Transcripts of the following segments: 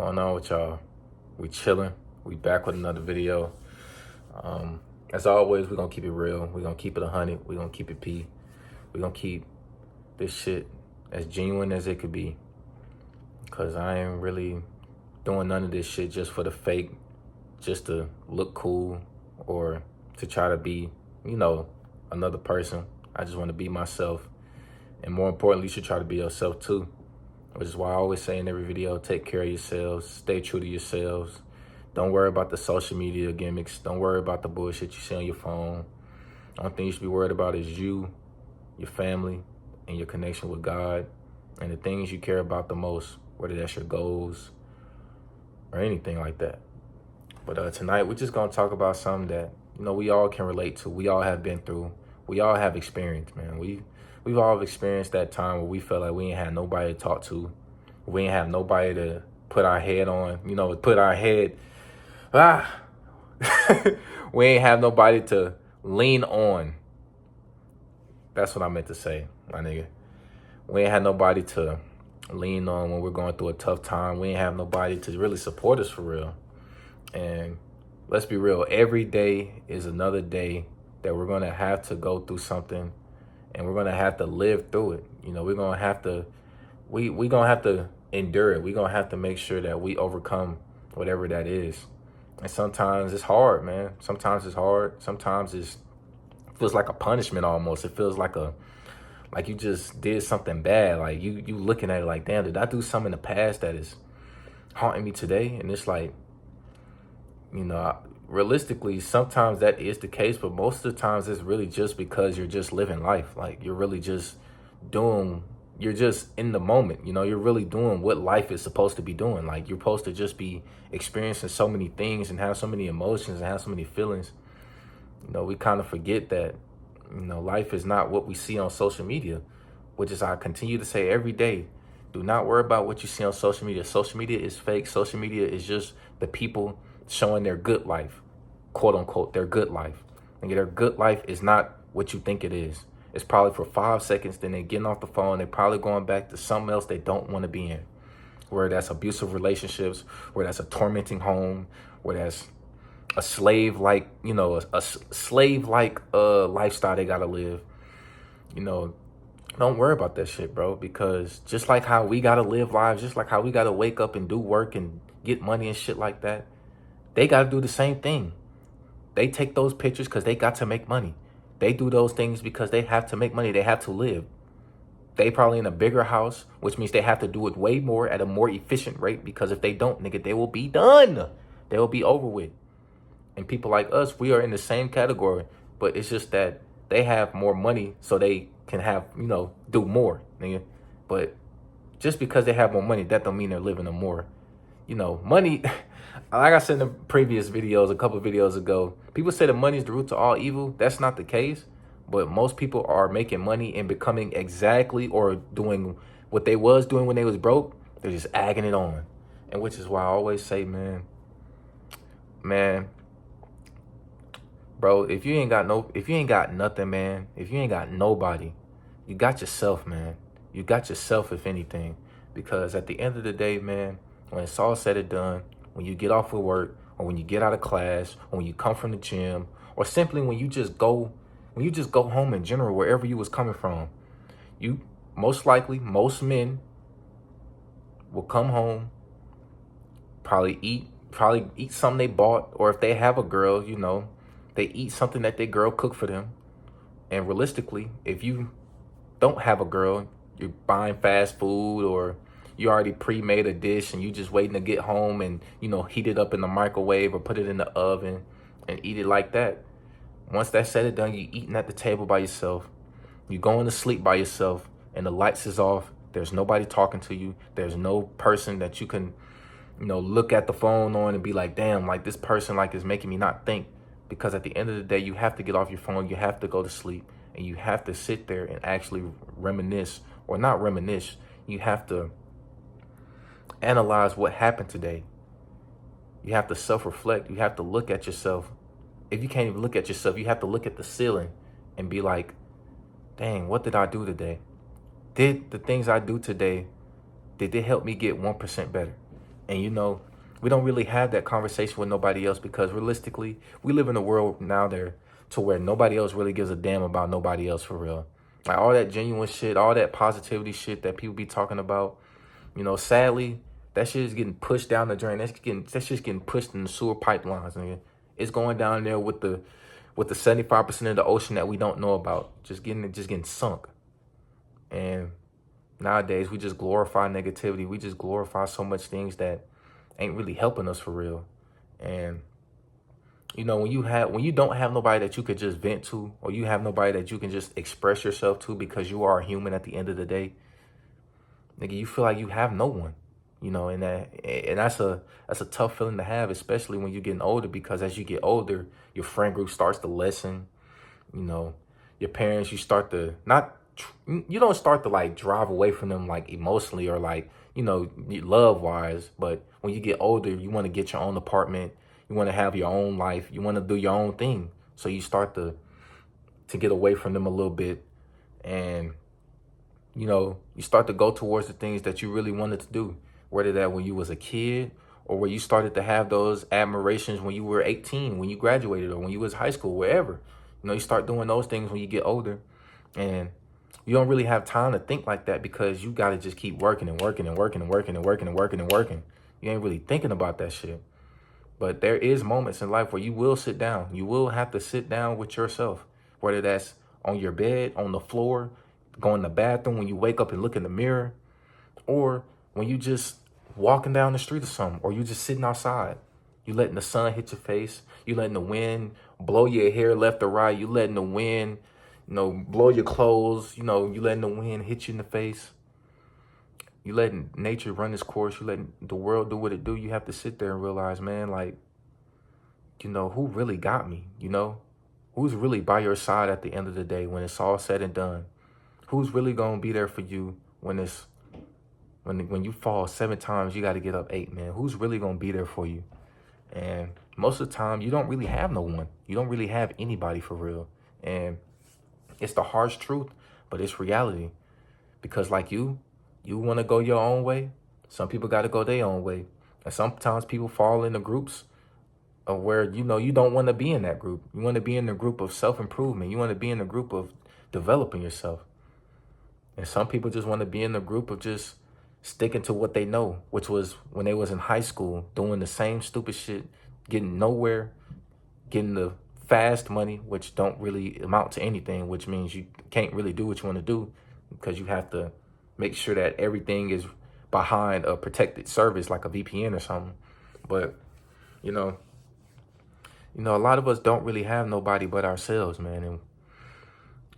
going on with y'all? We chilling. We back with another video. As always, we're gonna keep it real. We're gonna keep it 100. We're gonna keep it P. We're gonna keep this shit as genuine as it could be. Cause I ain't really doing none of this shit just for the fake, just to look cool or to try to be, another person. I just want to be myself. And more importantly, you should try to be yourself too. Which is why I always say in every video, take care of yourselves, stay true to yourselves. Don't worry about the social media gimmicks. Don't worry about the bullshit you see on your phone. The only thing you should be worried about is you, your family, and your connection with God, and the things you care about the most, whether that's your goals or anything like that. But tonight, we're just gonna talk about something that, we all can relate to. We all have been through. We all have experienced, man. We've all experienced that time where we felt like we ain't had nobody to talk to. We ain't have nobody to put our head on, put our head, we ain't have nobody to lean on. That's what I meant to say, my nigga. We ain't had nobody to lean on when we're going through a tough time. We ain't have nobody to really support us for real. And let's be real, every day is another day that we're gonna have to go through something, and we're gonna have to live through it. We're gonna have to, we gonna have to endure it. We're gonna have to make sure that we overcome whatever that is. And sometimes it's hard, man. Sometimes it's hard. Sometimes it feels like a punishment almost. It feels like you just did something bad. Like you looking at it like, damn, did I do something in the past that is haunting me today? And it's like, realistically, sometimes that is the case, but most of the times it's really just because you're just living life. Like you're really just you're just in the moment, you're really doing what life is supposed to be doing. Like you're supposed to just be experiencing so many things and have so many emotions and have so many feelings. We kind of forget that, life is not what we see on social media, which is I continue to say every day. Do not worry about what you see on social media. Social media is fake. Social media is just the people showing their good life, quote unquote, their good life. And their good life is not what you think it is. It's probably for 5 seconds, then they're getting off the phone. They're probably going back to something else they don't want to be in, where that's abusive relationships, where that's a tormenting home, where that's a slave-like, a slave-like lifestyle they got to live. Don't worry about that shit, bro, because just like how we got to live lives, just like how we got to wake up and do work and get money and shit like that, they got to do the same thing. They take those pictures because they got to make money. They do those things because they have to make money. They have to live. They probably in a bigger house, which means they have to do it way more at a more efficient rate, because if they don't, nigga, they will be done. They will be over with. And people like us, we are in the same category, but it's just that they have more money so they can have, do more, nigga. But just because they have more money, that don't mean they're living a more, money. Like I said in the previous videos, a couple of videos ago, people say that money is the root to all evil. That's not the case. But most people are making money and becoming exactly or doing what they was doing when they was broke. They're just agging it on. And which is why I always say, man, bro, if you ain't got nothing, man, if you ain't got nobody, you got yourself, man. You got yourself, if anything. Because at the end of the day, man, when it's all said and done, when you get off of work, or when you get out of class, or when you come from the gym, or simply when you just go home in general, wherever you was coming from, you most men will come home, probably eat something they bought, or if they have a girl, they eat something that their girl cooked for them. And realistically, if you don't have a girl, you're buying fast food, or you already pre-made a dish and you just waiting to get home and, heat it up in the microwave or put it in the oven and eat it like that. Once that's said and done, you eating at the table by yourself. You going to sleep by yourself and the lights is off. There's nobody talking to you. There's no person that you can, look at the phone on and be like, damn, like this person is making me not think. Because at the end of the day, you have to get off your phone. You have to go to sleep and you have to sit there and actually reminisce, or not reminisce. You have to analyze what happened today. You have to self-reflect. You have to look at yourself. If you can't even look at yourself, you have to look at the ceiling and be like, dang, what did I do today? Did the things I do today, did they help me get 1% better? And, you know, we don't really have that conversation with nobody else because realistically, we live in a world now there to where nobody else really gives a damn about nobody else for real. Like all that genuine shit, all that positivity shit that people be talking about, you know, sadly, that shit is getting pushed down the drain. That's just getting pushed in the sewer pipelines, nigga. It's going down there with the 75% of the ocean that we don't know about. Just getting sunk. And nowadays we just glorify negativity. We just glorify so much things that ain't really helping us for real. And you know, when you don't have nobody that you could just vent to, or you have nobody that you can just express yourself to because you are a human at the end of the day, nigga, you feel like you have no one. You know, and that's a tough feeling to have, especially when you're getting older, because as you get older, your friend group starts to lessen. You know, your parents, you don't start to like drive away from them like emotionally or like, you know, love wise. But when you get older, you want to get your own apartment. You want to have your own life. You want to do your own thing. So you start to get away from them a little bit. And, you know, you start to go towards the things that you really wanted to do. Whether that when you was a kid or where you started to have those admirations when you were 18, when you graduated, or when you was high school, wherever. You know, you start doing those things when you get older. And you don't really have time to think like that because you got to just keep working and working and working and working and working and working and working. You ain't really thinking about that shit. But there is moments in life where you will sit down. You will have to sit down with yourself, whether that's on your bed, on the floor, go in the bathroom when you wake up and look in the mirror, or when you just walking down the street or something, or you just sitting outside. You letting the sun hit your face. You letting the wind blow your hair left or right. You letting the wind, you know, blow your clothes. You know, you letting the wind hit you in the face. You letting nature run its course. You letting the world do what it do. You have to sit there and realize, man, like, you know, who really got me? You know, who's really by your side at the end of the day when it's all said and done? Who's really gonna be there for you when you fall 7 times, you got to get up 8, man? Who's really gonna be there for you? And most of the time, you don't really have no one. You don't really have anybody for real. And it's the harsh truth, but it's reality. Because like you want to go your own way. Some people got to go their own way. And sometimes people fall into groups of where, you know, you don't want to be in that group. You want to be in the group of self-improvement. You want to be in the group of developing yourself. And some people just want to be in the group of just sticking to what they know, which was when they was in high school, doing the same stupid shit, getting nowhere, getting the fast money, which don't really amount to anything, which means you can't really do what you want to do because you have to make sure that everything is behind a protected service like a VPN or something. But, you know, a lot of us don't really have nobody but ourselves, man. And,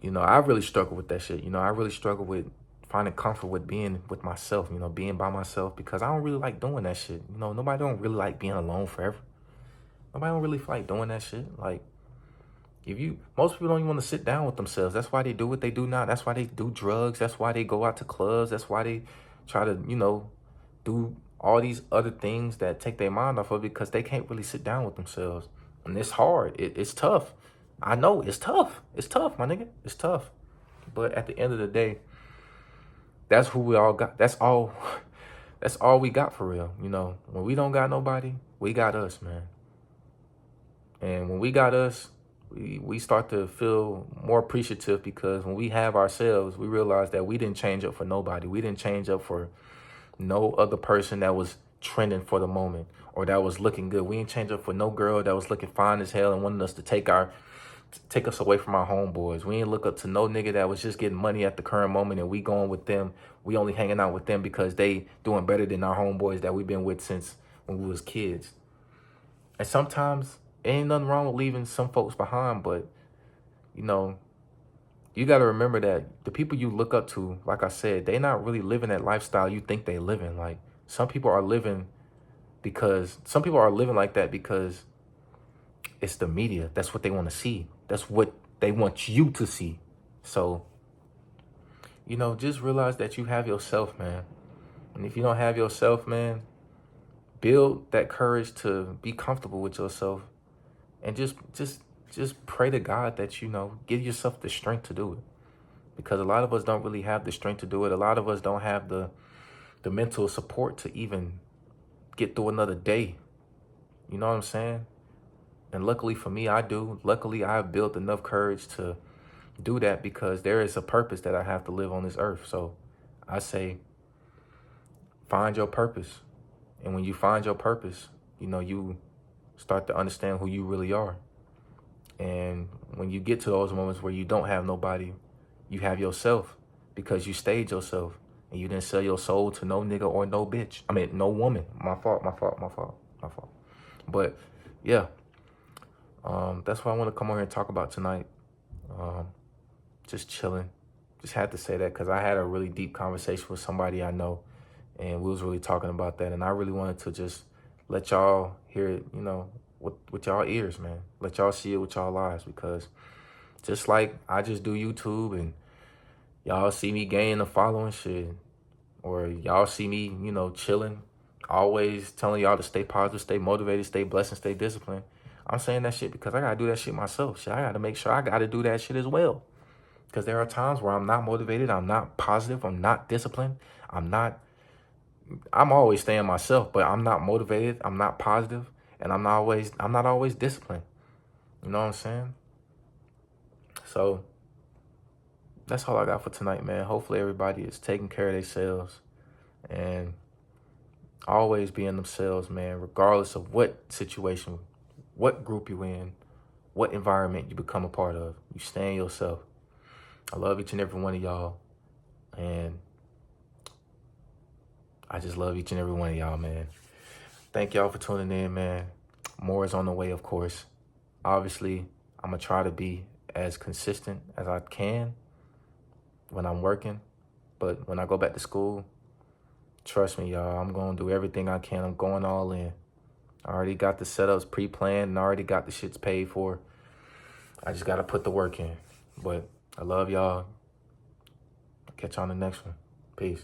you know, I really struggle with that shit. You know, I really struggle with finding comfort with being with myself, you know, being by myself, because I don't really like doing that shit. You know, nobody don't really like being alone forever. Nobody don't really like doing that shit. Like, most people don't even want to sit down with themselves. That's why they do what they do now. That's why they do drugs. That's why they go out to clubs. That's why they try to, you know, do all these other things that take their mind off of it, because they can't really sit down with themselves. And it's hard. It's tough. I know it's tough. It's tough, my nigga. It's tough. But at the end of the day, that's who we all got. That's all we got for real. You know, when we don't got nobody, we got us, man. And when we got us, we start to feel more appreciative, because when we have ourselves, we realize that we didn't change up for nobody. We didn't change up for no other person that was trending for the moment or that was looking good. We didn't change up for no girl that was looking fine as hell and wanted us to take us away from our homeboys. We ain't look up to no nigga that was just getting money at the current moment and we going with them. We only hanging out with them because they doing better than our homeboys that we've been with since when we was kids. And sometimes ain't nothing wrong with leaving some folks behind, but, you know, you got to remember that the people you look up to, like I said, they not really living that lifestyle you think they living. Like, some people are living like that because it's the media. That's what they want to see. That's what they want you to see. So, you know, just realize that you have yourself, man. And if you don't have yourself, man, build that courage to be comfortable with yourself. And just pray to God that, you know, give yourself the strength to do it. Because a lot of us don't really have the strength to do it. A lot of us don't have the mental support to even get through another day. You know what I'm saying? And luckily for me, I do. Luckily, I've built enough courage to do that because there is a purpose that I have to live on this earth. So I say, find your purpose. And when you find your purpose, you know, you start to understand who you really are. And when you get to those moments where you don't have nobody, you have yourself because you stayed yourself and you didn't sell your soul to no nigga or no bitch. I mean, no woman. My fault. But yeah, that's what I want to come on here and talk about tonight. Just chilling. Just had to say that because I had a really deep conversation with somebody I know, and we was really talking about that. And I really wanted to just let y'all hear it, you know, with y'all ears, man. Let y'all see it with y'all eyes, because just like I just do YouTube and y'all see me gaining a following shit, or y'all see me, you know, chilling, always telling y'all to stay positive, stay motivated, stay blessed, and stay disciplined. I'm saying that shit because I gotta do that shit myself. Shit, I gotta make sure I gotta do that shit as well. Because there are times where I'm not motivated, I'm not positive, I'm not disciplined, I'm always staying myself, but I'm not motivated, I'm not positive, and I'm not always disciplined. You know what I'm saying? So that's all I got for tonight, man. Hopefully everybody is taking care of themselves and always being themselves, man, regardless of what situation, what group you in, what environment you become a part of. You stay in yourself. I love each and every one of y'all, and I just love each and every one of y'all, man. Thank y'all for tuning in, man. More is on the way, of course. Obviously, I'm going to try to be as consistent as I can when I'm working, but when I go back to school, trust me, y'all, I'm going to do everything I can. I'm going all in. I already got the setups pre-planned and I already got the shits paid for. I just got to put the work in. But I love y'all. Catch you on the next one. Peace.